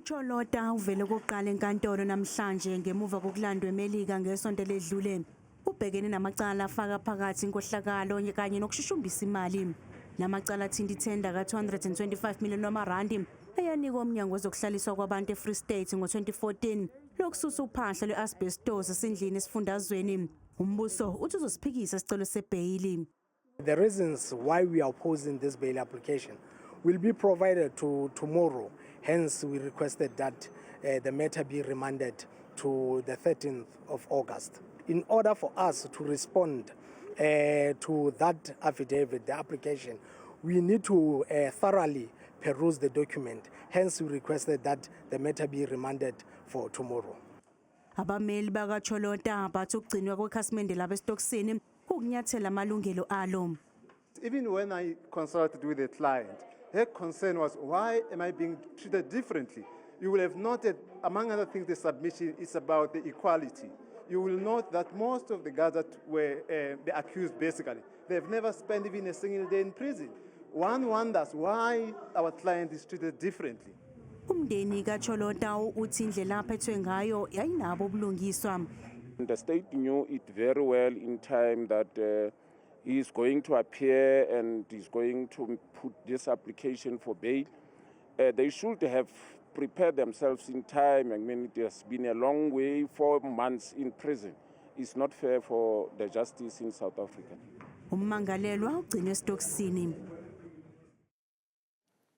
UCholota uvele kokuqala enkantolo namhlanje ngemuva kokulandwa eMelika ngesonto ledlule. Ubhekene namacala afaka phakathi inkohlakalo kanye nokushushumbisa imali. Lamacala athinta ithenda ka-225 million wamarandi eyanikwa umnyango wezokuhlaliswa kwabantu eFree State ngo-2014 lokususa uphahla lwe-Asbestos ezindlini esifundazweni. Umbuso uthi uzosiphikisa isicelo seBeyili. The reasons why we are opposing this bail application will be provided tomorrow. Hence, we requested that the matter be remanded to the 13th of August. In order for us to respond to that affidavit, the application, we need to thoroughly peruse the document. Hence, we requested that the matter be remanded for tomorrow. Abameli bakaCholota bathi ukugcinwa kwekhasimende labesitokisini kukunyathela amalungelo alo. Even when I consulted with the client, her concern was, why am I being treated differently? You will have noted, among other things, the submission is about the equality. You will note that most of the guys that were the accused, basically, they've never spent even a single day in prison. One wonders why our client is treated differently. Umndeni kaCholota uthi indlela aphethwe ngayo yayinabo ubulungiswa. The state knew it very well in time that he is going to appear and is going to put this application for bail. They should have prepared themselves in time. I mean, it has been a long way, 4 months in prison. It's not fair for the justice in South Africa. Ummangalelwa ugcinwe esitokisini.